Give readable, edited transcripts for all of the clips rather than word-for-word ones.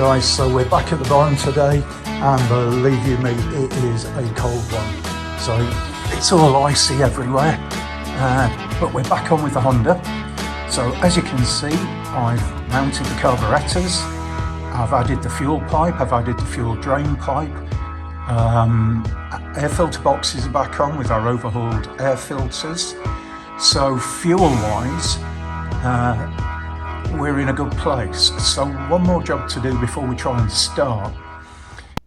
guys, so we're back at the barn today, and believe you me, it is a cold one. So it's all icy everywhere, but we're back on with the Honda. So as you can see, I've mounted the carburettors, I've added the fuel pipe, I've added the fuel drain pipe, air filter boxes are back on with our overhauled air filters. So fuel wise, we're in a good place. So one more job to do before we try and start.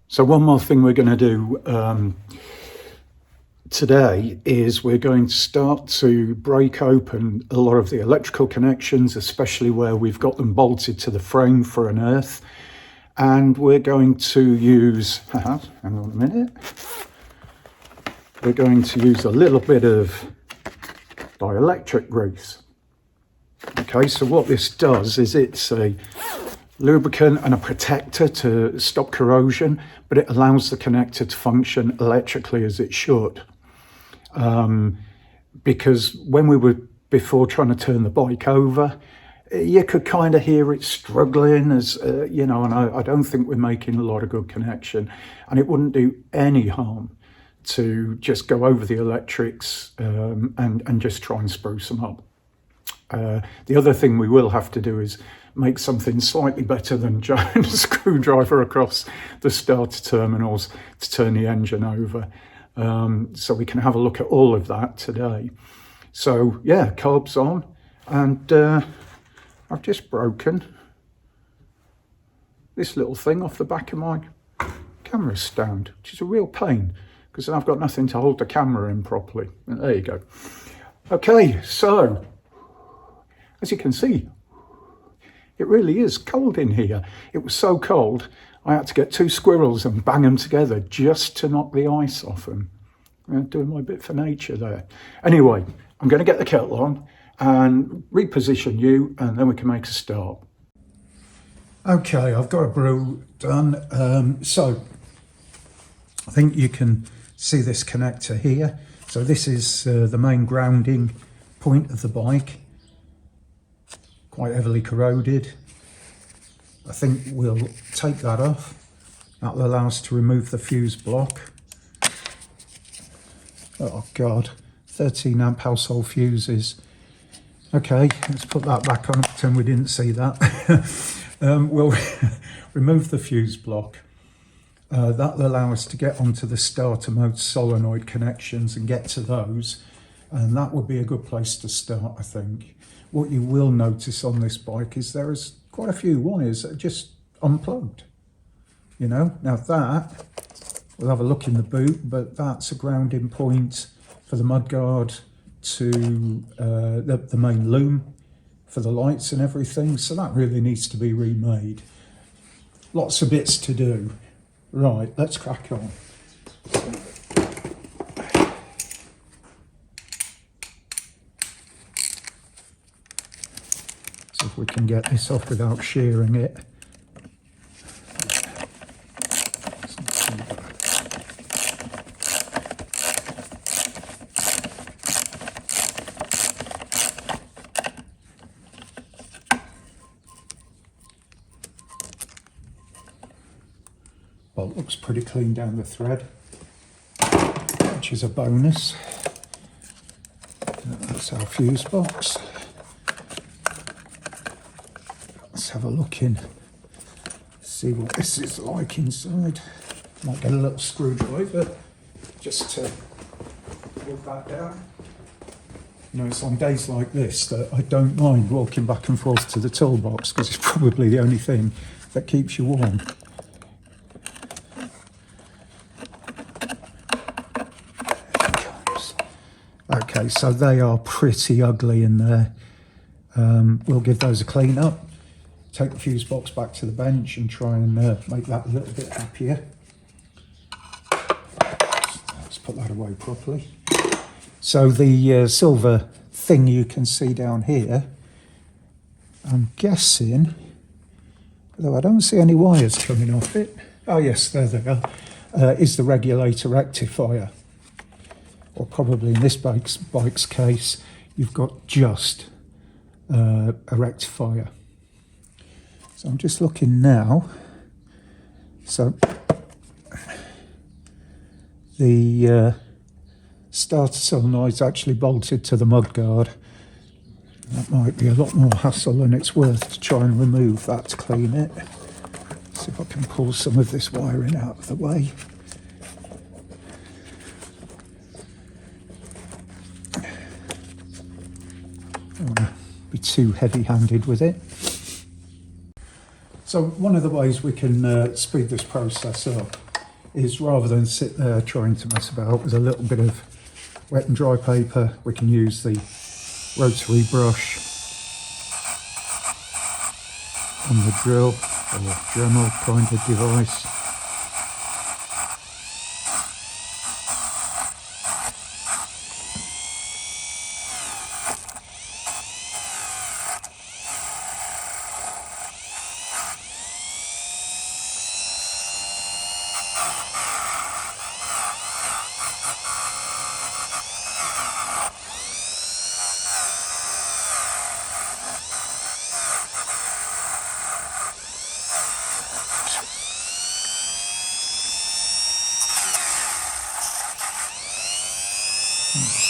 So one more thing we're going to do today is we're going to start to break open a lot of the electrical connections, especially where we've got them bolted to the frame for an earth. And we're going to use, hang on a minute, we're going to use a little bit of dielectric grease. Okay, so what this does is it's a lubricant and a protector to stop corrosion, but it allows the connector to function electrically as it should. Because when we were before trying to turn the bike over, you could kind of hear it struggling, as you know, and I don't think we're making a lot of good connection, and it wouldn't do any harm to just go over the electrics and just try and spruce them up. The other thing we will have to do is make something slightly better than jamming a screwdriver across the starter terminals to turn the engine over. So we can have a look at all of that today. So yeah, carbs on, and I've just broken this little thing off the back of my camera stand, which is a real pain because I've got nothing to hold the camera in properly. And there you go. Okay, so as you can see, it really is cold in here. It was so cold, I had to get two squirrels and bang them together just to knock the ice off them. I'm doing my bit for nature there. Anyway, I'm going to get the kettle on and reposition you, and then we can make a start. Okay, I've got a brew done. So I think you can see this connector here. So this is the main grounding point of the bike. Quite heavily corroded. I think we'll take that off. That will allow us to remove the fuse block. Oh God, 13 amp household fuses. Okay, let's put that back on and pretend we didn't see that. We'll remove the fuse block. That will allow us to get onto the starter mode solenoid connections and get to those. And that would be a good place to start, I think. What you will notice on this bike is there is quite a few wires that are just unplugged. You know, now that, we'll have a look in the boot, but that's a grounding point for the mudguard to the main loom for the lights and everything. So that really needs to be remade. Lots of bits to do. Right, let's crack on. If we can get this off without shearing it. Well, it looks pretty clean down the thread, which is a bonus. That's our fuse box. Let's have a look in, see what this is like inside. Might get a little screwdriver just to put that down. You know, it's on days like this that I don't mind walking back and forth to the toolbox because it's probably the only thing that keeps you warm. Okay, so they are pretty ugly in there. We'll give those a clean up. Take the fuse box back to the bench and try and make that a little bit happier. Let's put that away properly. So the silver thing you can see down here, I'm guessing, although I don't see any wires coming off it. Oh yes, there they are. Is the regulator rectifier. Or probably in this bike's case, you've got just a rectifier. So I'm just looking now So the starter solenoid's actually bolted to the mudguard. That might be a lot more hassle than it's worth to try and remove that to clean it. See if I can pull some of this wiring out of the way. Don't want to be too heavy-handed with it. So one of the ways we can speed this process up is, rather than sit there trying to mess about with a little bit of wet and dry paper, we can use the rotary brush on the drill or Dremel kind of device.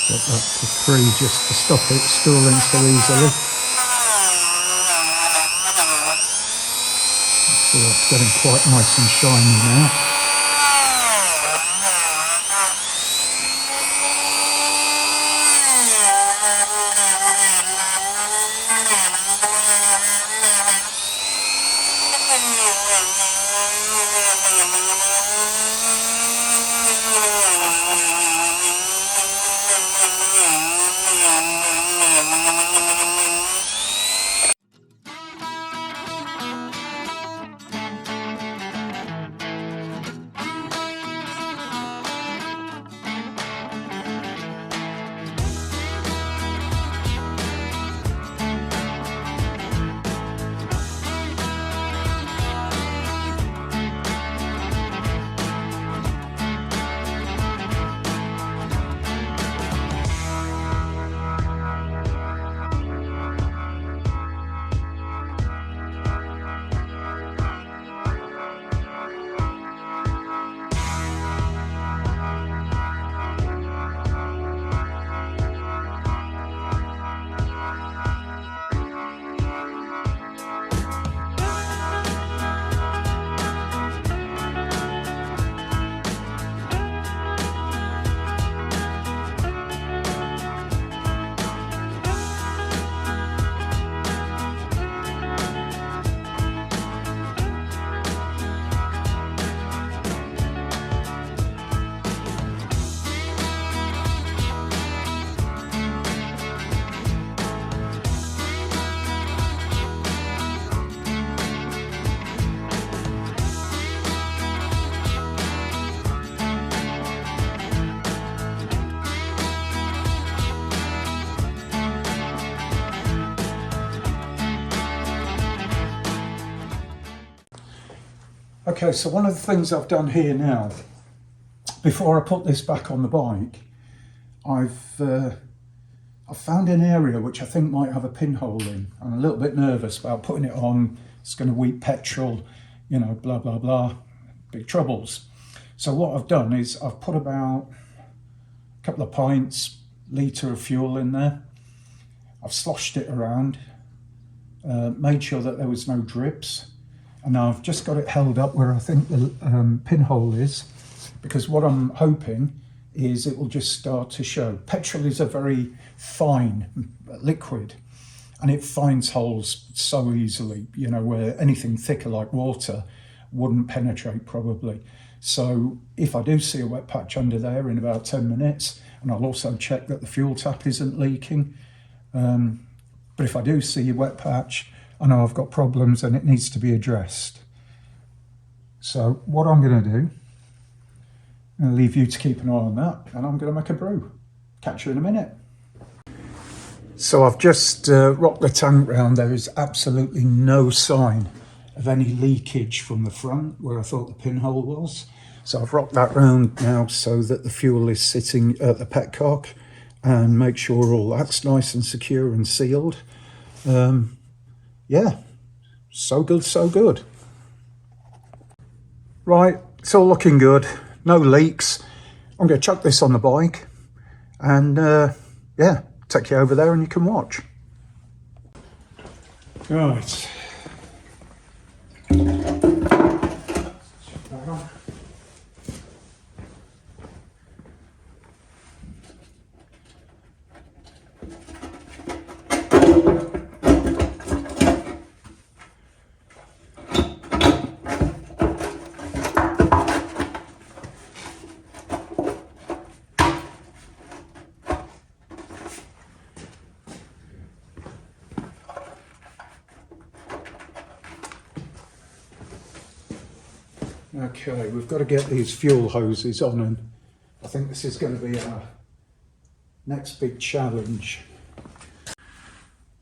Get that to 3 just to stop it stalling so easily. So that's getting quite nice and shiny now. Okay, so one of the things I've done here now, before I put this back on the bike, I've found an area which I think might have a pinhole in. I'm a little bit nervous about putting it on. It's going to weep petrol, you know, blah, blah, blah, big troubles. So what I've done is I've put about a couple of pints, litre of fuel in there. I've sloshed it around, made sure that there was no drips. And I've just got it held up where I think the pinhole is, because what I'm hoping is it will just start to show. Petrol is a very fine liquid and it finds holes so easily, you know, where anything thicker like water wouldn't penetrate probably. So if I do see a wet patch under there in about 10 minutes, and I'll also check that the fuel tap isn't leaking. But if I do see a wet patch, I know I've got problems and it needs to be addressed. So what I'm going to do, I'm going to leave you to keep an eye on that, and I'm going to make a brew. Catch you in a minute. So I've just rocked the tank round. There is absolutely no sign of any leakage from the front where I thought the pinhole was. So I've rocked that round now so that the fuel is sitting at the petcock, and make sure all that's nice and secure and sealed. Yeah, so good, so good. Right, it's all looking good. No leaks. I'm going to chuck this on the bike and yeah, take you over there and you can watch. Right. Okay, we've got to get these fuel hoses on, and I think this is going to be our next big challenge.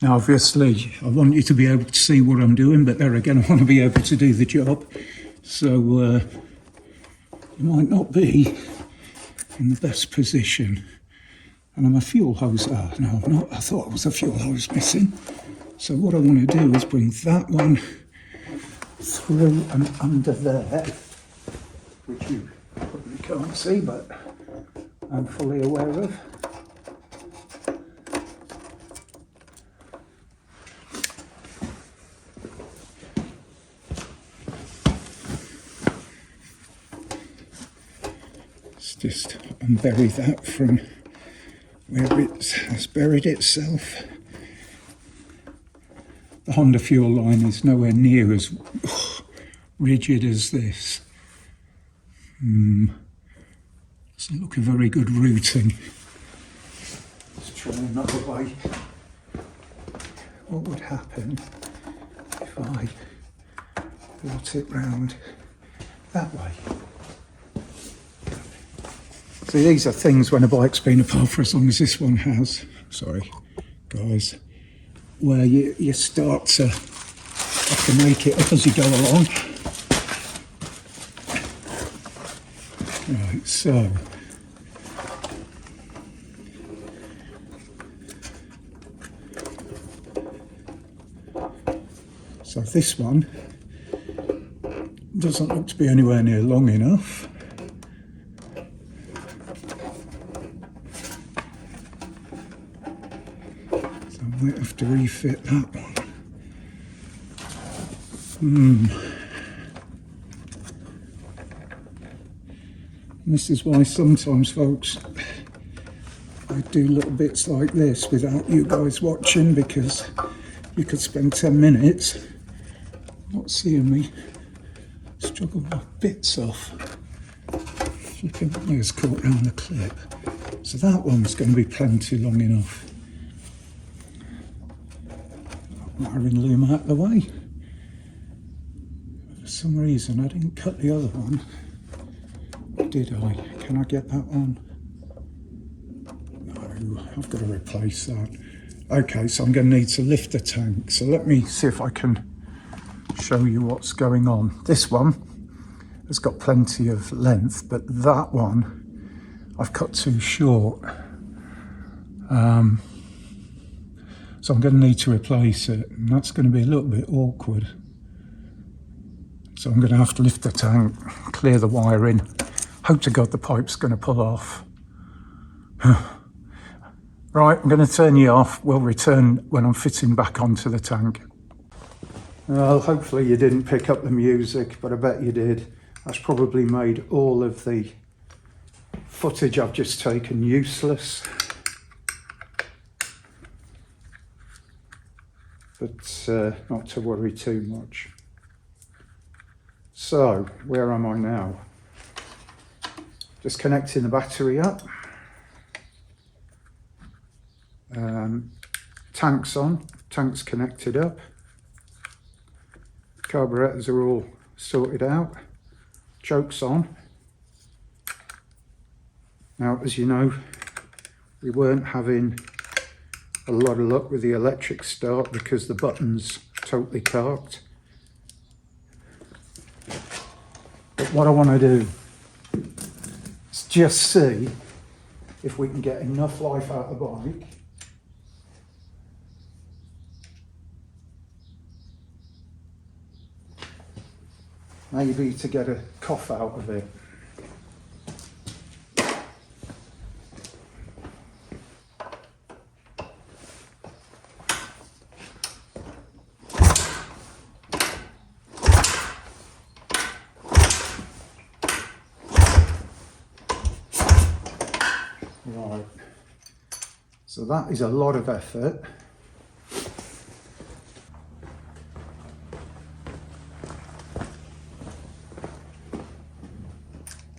Now obviously I want you to be able to see what I'm doing, but there again I want to be able to do the job, so you might not be in the best position. And I'm a fuel hose, no I'm not, I thought I was a fuel hose missing. So what I want to do is bring that one through and under there, which you probably can't see, but I'm fully aware of. Let's just unbury that from where it has buried itself. The Honda fuel line is nowhere near as rigid as this. Doesn't look a very good routing. Let's try another way. What would happen if I brought it round that way? See, these are things when a bike's been apart for as long as this one has. Sorry, guys. Where you start to have to make it up as you go along. Right, so this one doesn't look to be anywhere near long enough. So I might have to refit that one. And this is why sometimes, folks, I do little bits like this without you guys watching, because you could spend 10 minutes not seeing me struggle my bits off. Flipping wires caught round the clip. So that one's going to be plenty long enough. Wiring loom out of the way. For some reason I didn't cut the other one. Did I? Can I get that one? No, I've got to replace that. Okay, so I'm going to need to lift the tank. So let me see if I can show you what's going on. This one has got plenty of length, but that one I've cut too short. So I'm going to need to replace it, and that's going to be a little bit awkward. So I'm going to have to lift the tank, clear the wiring. Hope to God the pipe's going to pull off. Right, I'm going to turn you off. We'll return when I'm fitting back onto the tank. Well, hopefully you didn't pick up the music, but I bet you did. That's probably made all of the footage I've just taken useless. But not to worry too much. So, where am I now? Just connecting the battery up. Tank's on, tank's connected up. Carburettors are all sorted out. Choke's on. Now, as you know, we weren't having a lot of luck with the electric start because the button's totally carked. But what I want to do is just see if we can get enough life out of the bike maybe to get a cough out of it. Right, so that is a lot of effort.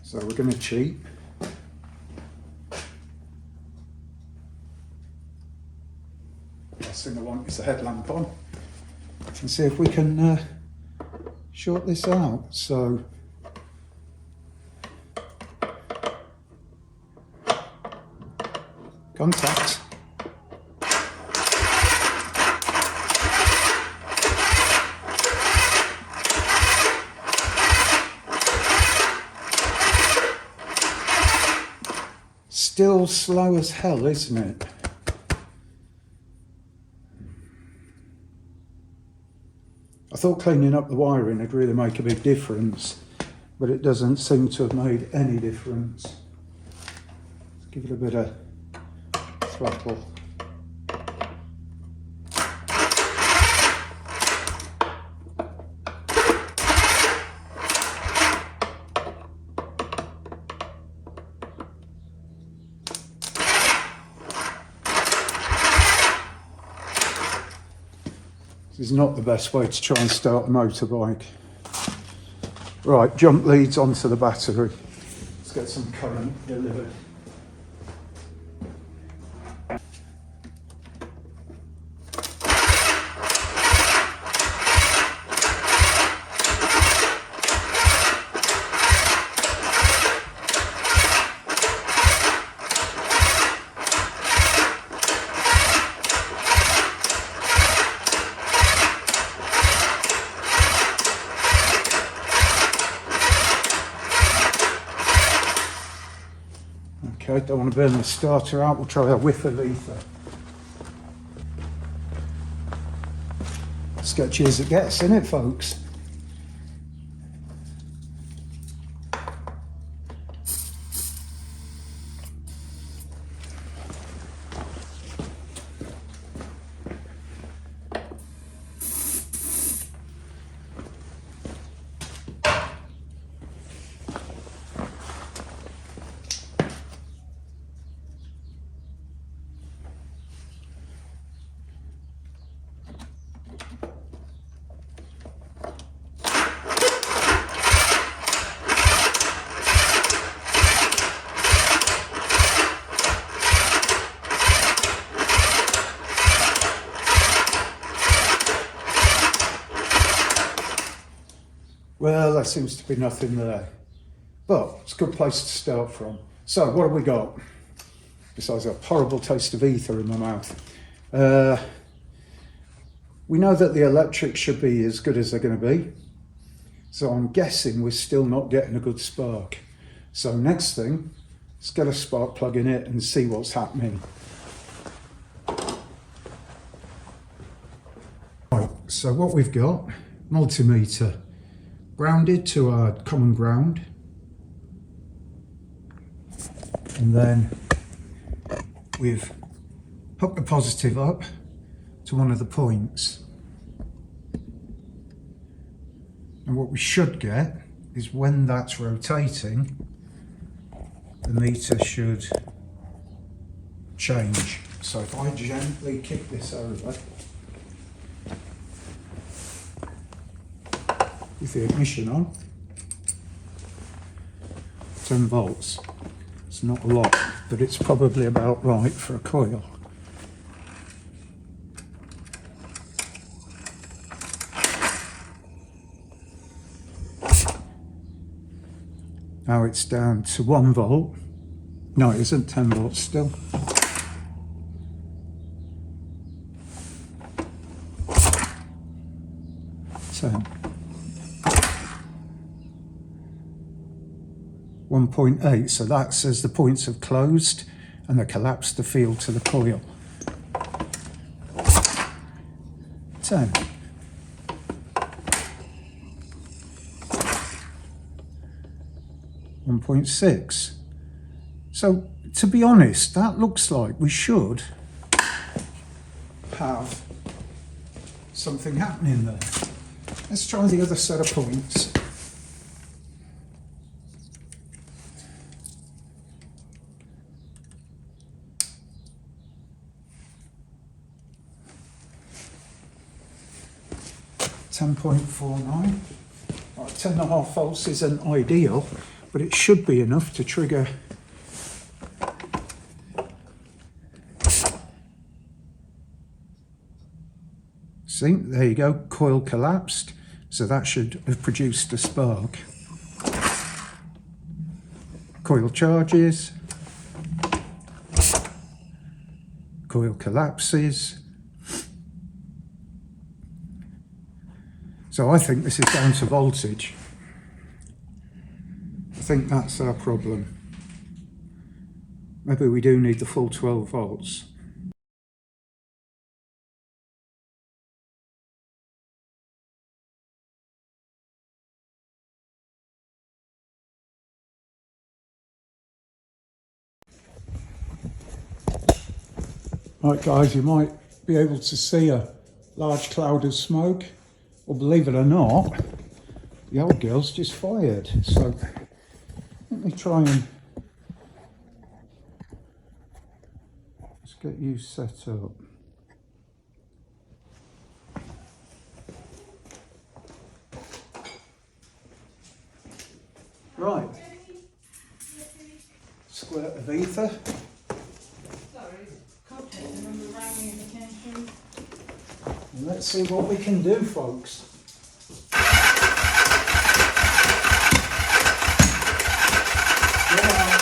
So we're going to cheat. Last thing I want is the headlamp on. And see if we can short this out. So contact. Still slow as hell, isn't it? I thought cleaning up the wiring would really make a big difference, but it doesn't seem to have made any difference. Let's give it a bit of throttle. This is not the best way to try and start a motorbike. Right, jump leads onto the battery. Let's get some current delivered. Okay, don't want to burn the starter out, we'll try a whiff of ether. Sketchy as it gets, isn't it, folks? Well, there seems to be nothing there, but it's a good place to start from. So what have we got? Besides a horrible taste of ether in my mouth. We know that the electrics should be as good as they're going to be. So I'm guessing we're still not getting a good spark. So next thing, let's get a spark plug in it and see what's happening. Right, so what we've got, multimeter. Grounded to our common ground, and then we've hooked the positive up to one of the points, and what we should get is when that's rotating, the meter should change. So if I gently kick this over with the ignition on, 10 volts. It's not a lot, but it's probably about right for a coil. Now it's down to 1 volt. No, it isn't 10 volts still. So 1.8, so that says the points have closed and they collapsed the field to the coil. 10. 1.6. So to be honest, that looks like we should have something happening there. Let's try the other set of points. .49. Right, 10.5 volts isn't ideal, but it should be enough to trigger. See, there you go, coil collapsed, so that should have produced a spark. Coil charges, coil collapses. So I think this is down to voltage. I think that's our problem. Maybe we do need the full 12 volts. Right guys, you might be able to see a large cloud of smoke. Well, believe it or not, the old girl's just fired. So let me try and let's get you set up. Right. Squirt of ether. And let's see what we can do, folks. Yeah.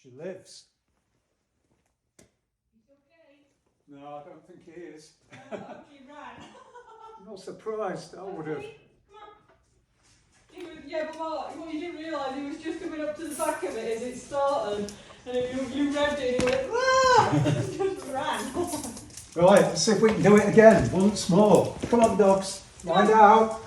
She lives. No, I don't think he is. He ran. I'm not surprised, I would have. Yeah, but what you didn't realise, he was just coming up to the back of it as it started, and you revved it and he went, "Wah!" Just ran. Right, let's see if we can do it again, once more. Come on, dogs, wind out.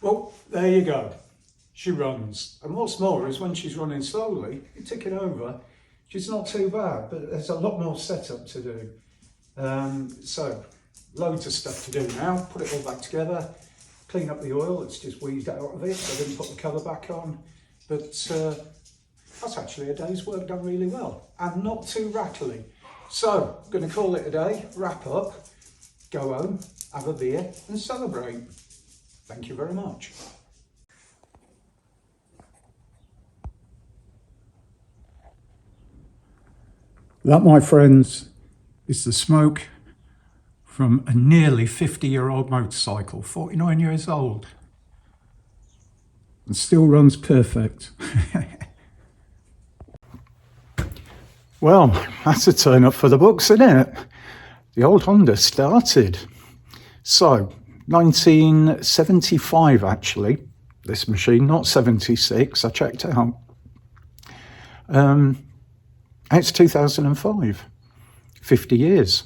Well, there you go. She runs. And what's more is when she's running slowly, you tick it over, which is not too bad, but there's a lot more setup to do. So loads of stuff to do now. Put it all back together, clean up the oil. It's just wheezed out of it, so I didn't put the cover back on. But that's actually a day's work done really well and not too rattly. So I'm going to call it a day, wrap up, go home, have a beer and celebrate. Thank you very much. That, my friends, is the smoke from a nearly 50-year-old motorcycle, 49 years old, and still runs perfect. Well, that's a turn up for the books, isn't it? The old Honda started. So, 1975 actually, this machine, not 76, I checked it out. It's 2005, 50 years.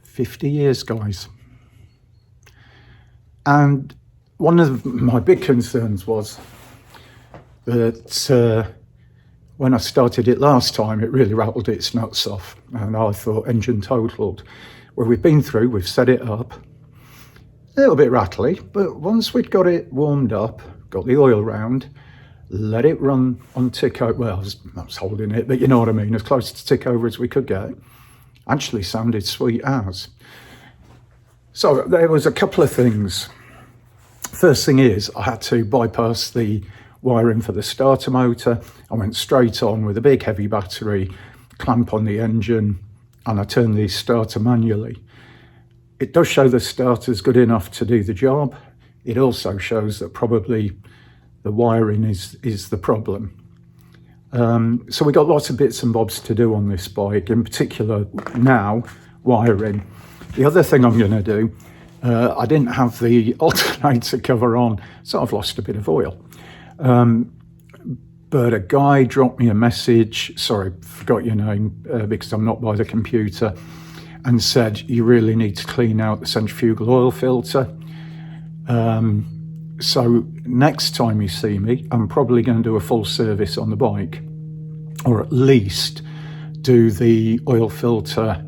50 years, guys. And one of my big concerns was that when I started it last time, it really rattled its nuts off. And I thought, engine totaled. Well, we've set it up. A little bit rattly, but once we'd got it warmed up, got the oil round, let it run on tick over. Well, I was holding it, but you know what I mean, as close to tick over as we could get. Actually sounded sweet as. So there was a couple of things. First thing is, I had to bypass the wiring for the starter motor. I went straight on with a big heavy battery, clamp on the engine, and I turned the starter manually. It does show the starter's good enough to do the job. It also shows that probably the wiring is the problem. So we got lots of bits and bobs to do on this bike, in particular now, wiring. The other thing I'm going to do, I didn't have the alternator cover on, so I've lost a bit of oil. But a guy dropped me a message, sorry, forgot your name, because I'm not by the computer, and said, you really need to clean out the centrifugal oil filter. So next time you see me, I'm probably going to do a full service on the bike, or at least do the oil filter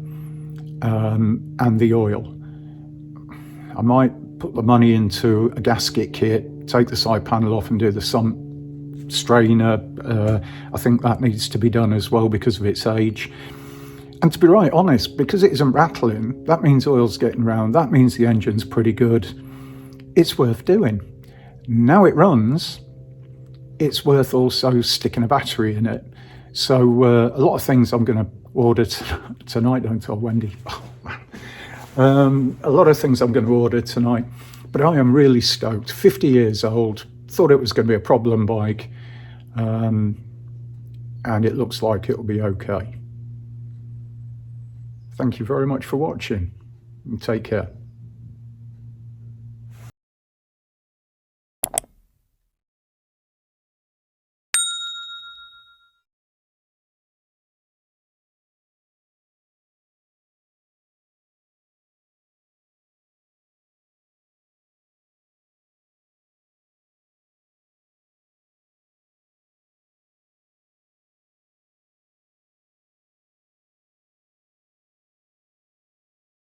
and the oil. I might put the money into a gasket kit, take the side panel off and do the sump strainer. I think that needs to be done as well because of its age. And to be right honest, because it isn't rattling, that means oil's getting round, that means the engine's pretty good. It's worth doing. Now it runs, it's worth also sticking a battery in it. So a lot of things I'm going to order tonight, don't tell Wendy. A lot of things I'm going to order tonight, but I am really stoked. 50 years old, thought it was going to be a problem bike, and it looks like it'll be okay. Thank you very much for watching, and take care.